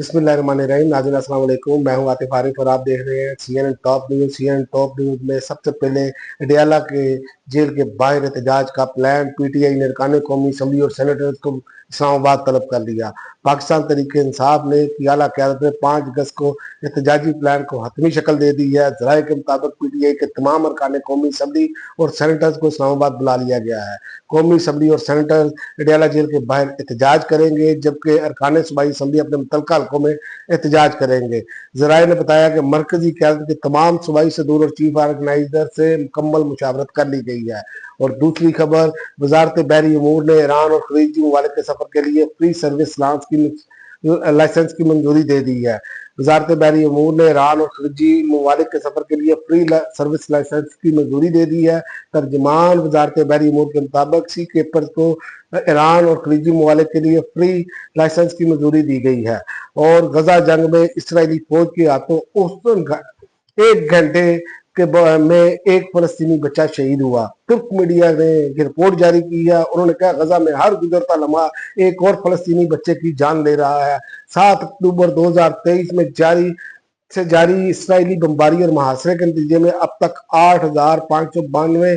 बिस्मिल्लाहिर्रहमानिर्रहीम। नाज़रीन अस्सलाम वालेकुम, मैं हूं आतिफ आरिफ और आप देख रहे हैं CNN top news. CNN top news में सबसे पहले अडयाला के जेल के बाहर एहतजाज का प्लान। PTI ने अरकान कौमी असम्बली और सेनेटर्स को इस्लामाबाद तलब कर लिया। पाकिस्तान तहरीक इंसाफ ने की आला क़यादत में 5 अगस्त को एहतजाजी प्लान को हतमी शक्ल दे दी है। ज़राए के मुताबिक PTI के तमाम अरकान कौमी असम्बली और सेनेटर्स को इस्लामाबाद बुला लिया गया है। कौमी असम्बली और सेनेटर्स अडयाला जेल के बाहर एहतजाज करेंगे, जबकि अरकान सूबाई असम्बली अपने मुतल्लिका हल्कों में एहतजाज करेंगे। ज़राए ने बताया कि मरकजी क़यादत के तमाम सूबाई सदूर और चीफ ऑर्गेनाइजर से मुकम्मल मुशावरत कर ली गई है। और दूसरी खबर, वजारत बहरी अमूर ने ईरान और खलीजी ममालिक के सफ़र के लिए फ्री सर्विस लाइसेंस की मंजूरी दे दी है। वजारत बहरी अमूर ने ईरान और खलीजी ममालिक के सफ़र के लिए फ्री सर्विस लाइसेंस की मंजूरी दे दी है। तर्जमान वजारत बहरी अमूर के मुताबिक सी केपर्स को ईरान और खलीजी ममालिक के लिए फ्री लाइसेंस की मंजूरी दी गई है। और गजा जंग में इसराइली फौज के हाथों उस 1 घंटे में एक फलस्तीनी बच्चा शहीद हुआ। तुर्क मीडिया ने ये रिपोर्ट जारी की है। उन्होंने कहा गजा में हर गुजरता लम्हा एक और फलस्तीनी बच्चे की जान ले रहा है। 7 अक्टूबर 2023 में जारी इसराइली बमबारी और मुहासरे के नतीजे में अब तक 8,592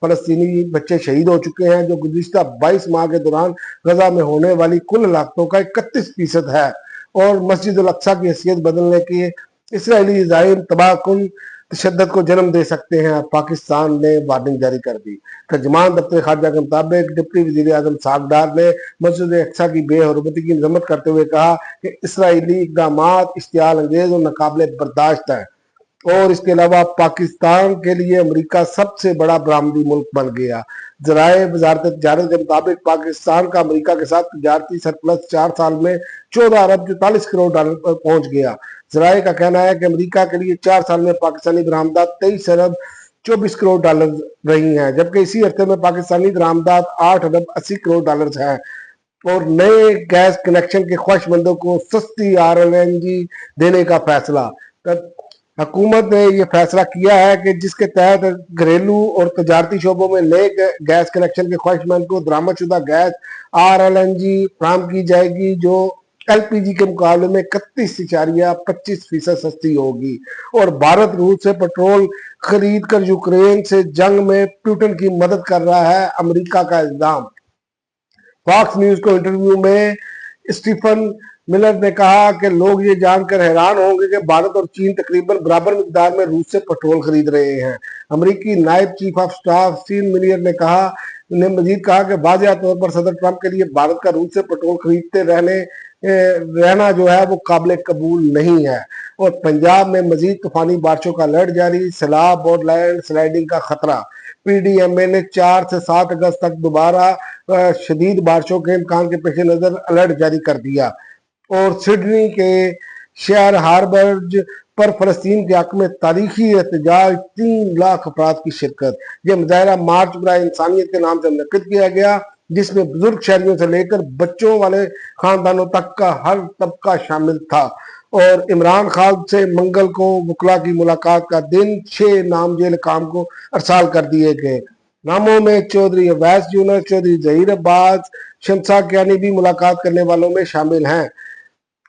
फलस्तीनी बच्चे शहीद हो चुके हैं, जो गुज़िश्ता 22 माह के दौरान गजा में होने वाली कुल हलाकतों का 31% है। और मस्जिद अल अक्सा की हैसियत बदलने के इसराइली ज़ाहिर तबाहकुन तशद्दुद को जन्म दे सकते हैं। पाकिस्तान ने वार्निंग जारी कर दी। तर्जमान दफ्तर खारजा के मुताबिक डिप्टी वज़ीर आज़म साद डार ने मस्जिद अक्सा की बेहरमती की मजम्मत करते हुए कहा कि इसराइली इक़दामात इश्तियाल अंगेज और नाकाबिले बर्दाश्त है। और इसके अलावा पाकिस्तान के लिए अमेरिका सबसे बड़ा बरामदी मुल्क बन गया। ज़राए वजारत तिजारत के मुताबिक पाकिस्तान का अमेरिका के साथ तिजारती सरप्लस 4 साल में 14 अरब 44 करोड़ डॉलर पर पहुंच गया। ज़राए का कहना है कि अमेरिका के लिए 4 साल में पाकिस्तानी बरामदात 23 अरब 24 करोड़ डॉलर रही हैं, जबकि इसी अरसे में पाकिस्तानी बरामदात 8 अरब 80 करोड़ डॉलर हैं। और नए गैस कनेक्शन के ख्वाहिशमंदों को सस्ती RLNG देने का फैसला। हुकूमत ने यह फैसला किया है कि जिसके तहत घरेलू और तजारती शोबों में नए गैस कनेक्शन के ख्वाहिशमंद को दरामदशुदा गैस RLNG फराहम की जाएगी, जो LPG के मुकाबले में 31.25% सस्ती होगी। और भारत रूस से पेट्रोल खरीद कर यूक्रेन से जंग में पुतिन की मदद कर रहा है, अमेरिका का इल्जाम। फॉक्स न्यूज को इंटरव्यू में स्टीफन मिलर ने कहा कि लोग ये जानकर हैरान होंगे कि भारत और चीन तकरीबन बराबर मिकदार में रूस से पेट्रोल खरीद रहे हैं। अमेरिकी नायब चीफ ऑफ स्टाफ स्टीन मिलियर ने मजीद कहा कि वाज़ेह तौर पर सदर ट्रंप के लिए भारत का रूस से पेट्रोल खरीदते रहना जो है वो काबिल कबूल नहीं है। और पंजाब में मजीद तूफानी बारिशों का अलर्ट जारी, सैलाब और लैंड स्लाइडिंग का खतरा। PDMA ने 4 से 7 अगस्त तक दोबारा शदीद बारिशों के इम्कान के पेश नज़र अलर्ट जारी कर दिया। और सिडनी के शहर हार्बर्ज पर फलस्तीन के हक में तारीखी एहतजाज, 3 लाख अफराद की शिरकत। यह मुजाहरा मार्च बराए इंसानियत के नाम से मुनक्किद किया गया, जिसमें बुजुर्ग शहरियों से लेकर बच्चों वाले खानदानों तक का हर तबका शामिल था। और इमरान खान से मंगल को वकला की मुलाकात का दिन, 6 नामजेल काम को अरसाल कर दिए गए। नामों में चौधरी अवैस यूनुस, चौधरी जहीर अब्बास, शमसा कियानी भी मुलाकात करने वालों में शामिल हैं।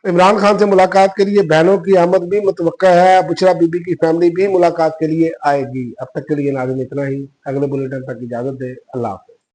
इमरान खान से मुलाकात के लिए बहनों की आमद भी मुतवक्का है। बुशरा बीबी की फैमिली भी मुलाकात के लिए आएगी। अब तक के लिए नाज़रीन इतना ही। अगले बुलेटिन तक इजाजत दे। अल्लाह हाफ़िज़।